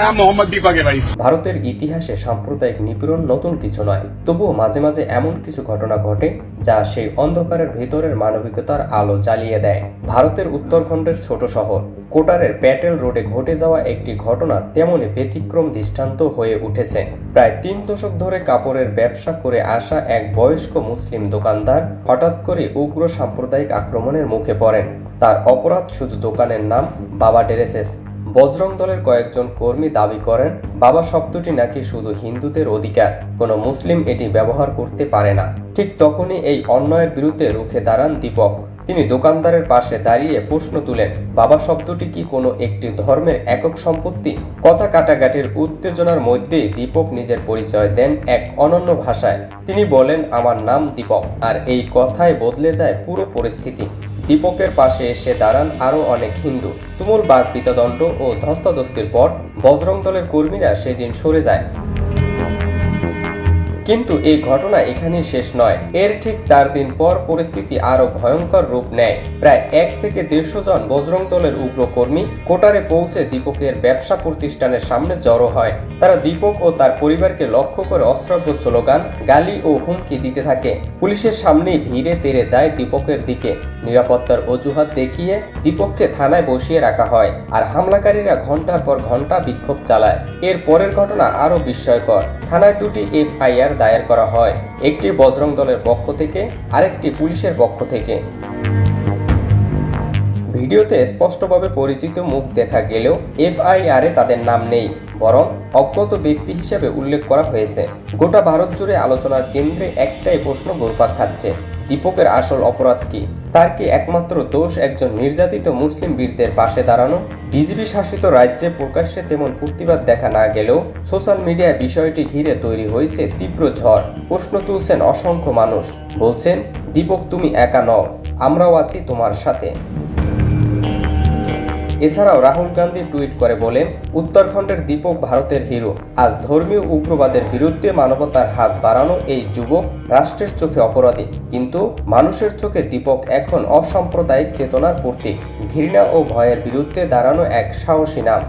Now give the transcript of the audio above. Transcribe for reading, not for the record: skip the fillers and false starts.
नाम मोहम्मद दीपक है भाई। ভারতের ইতিহাসে সাম্প্রদায়িক নিপীড়ন নতুন কিছু নয়, তবুও মাঝে মাঝে এমন কিছু ঘটনা ঘটে যা সেই অন্ধকারের ভেতরের মানবিকতার আলো জ্বালিয়ে দেয়। ভারতের উত্তরাখণ্ডের ছোট শহর কোটারের প্যাটেল রোডে ঘটে যাওয়া একটি ঘটনা তেমনই ব্যতিক্রম দৃষ্টান্ত হয়ে উঠেছে। প্রায় 3 দশক ধরে কাপড়ের ব্যবসা করে আসা এক বয়স্ক মুসলিম দোকানদার হঠাৎ করে উগ্র সাম্প্রদায়িক আক্রমণের মুখে পড়েন। তার অপরাধ শুধু দোকানের নাম বাবা ড্রেসেস। বজরং দলের কয়েকজন কর্মী দাবি করেন বাবা শব্দটি নাকি শুধু হিন্দুদের অধিকার, কোনো মুসলিম এটি ব্যবহার করতে পারে না। ঠিক তখনই এই অন্যায়ের বিরুদ্ধে রুখে দাঁড়ান দীপক। তিনি দোকানদারের পাশে দাঁড়িয়ে প্রশ্ন তুলেন, বাবা শব্দটি কি কোনো একটি ধর্মের একক সম্পত্তি? কথা কাটাকাটির উত্তেজনার মধ্যেই দীপক নিজের পরিচয় দেন এক অনন্য ভাষায়। তিনি বলেন, আমার নাম দীপক। আর এই কথায় বদলে যায় পুরো পরিস্থিতি। দীপকের পাশে এসে দাঁড়ান আরও অনেক হিন্দু। তুমুল বাক বিতদণ্ড ও ধস্তাধস্তির পর বজরং দলের কর্মীরা সেদিন সরে যায়। কিন্তু এই ঘটনা এখানেই শেষ নয়। এর ঠিক 4 দিন পর পরিস্থিতি আরো ভয়ঙ্কর রূপ নেয়। প্রায় 1 থেকে 150 জন বজরং দলের উগ্র কর্মী কোটারে পৌঁছে দীপকের ব্যবসা প্রতিষ্ঠানের সামনে জড়ো হয়। তারা দীপক ও তার পরিবারকে লক্ষ্য করে অশ্রাব্য স্লোগান, গালি ও হুমকি দিতে থাকে। পুলিশের সামনেই ভিড়ে তেড়ে যায় দীপকের দিকে। নিরাপত্তার অজুহাত দেখিয়ে দীপককে থানায় বসিয়ে রাখা হয়, আর হামলাকারীরা ঘন্টার পর ঘন্টা বিক্ষোভ চালায়। এর পরের ঘটনা আরো বিস্ময়কর। থানায় 2টি FIR দায়ের করা হয়, একটি বজরং দলের পক্ষ থেকে, আরেকটি পুলিশের পক্ষ থেকে। ভিডিওতে স্পষ্টভাবে পরিচিত মুখ দেখা গেলেও FIR-এ তাদের নাম নেই, বরং অজ্ঞাত ব্যক্তি হিসেবে উল্লেখ করা হয়েছে। গোটা ভারত জুড়ে আলোচনার কেন্দ্রে একটাই প্রশ্ন ঘুরপাক খাচ্ছে, দীপকের আসল অপরাধ কি? তার কি একমাত্র দোষ একজন নির্যাতিত মুসলিম বীরদের পাশে দাঁড়ানো? বিজেপি শাসিত রাজ্যে প্রকাশ্যে তেমন প্রতিবাদ দেখা না গেলেও সোশ্যাল মিডিয়ায় বিষয়টি ঘিরে তৈরি হয়েছে তীব্র ঝড়। প্রশ্ন তুলছেন অসংখ্য মানুষ, বলছেন, দীপক তুমি একা নও, আমরাও আছি তোমার সাথে। এছাড়াও রাহুল গান্ধী টুইট করে বলেন, উত্তরাখণ্ডের দীপক ভারতের হিরো। আজ ধর্মীয় উগ্রবাদের বিরুদ্ধে মানবতার হাত বাড়ানো এই যুবক রাষ্ট্রের চোখে অপরাধী, কিন্তু মানুষের চোখে দীপক এখন অসাম্প্রদায়িক চেতনার প্রতীক। ঘৃণা ও ভয়ের বিরুদ্ধে দাঁড়ানো এক সাহসী নাম।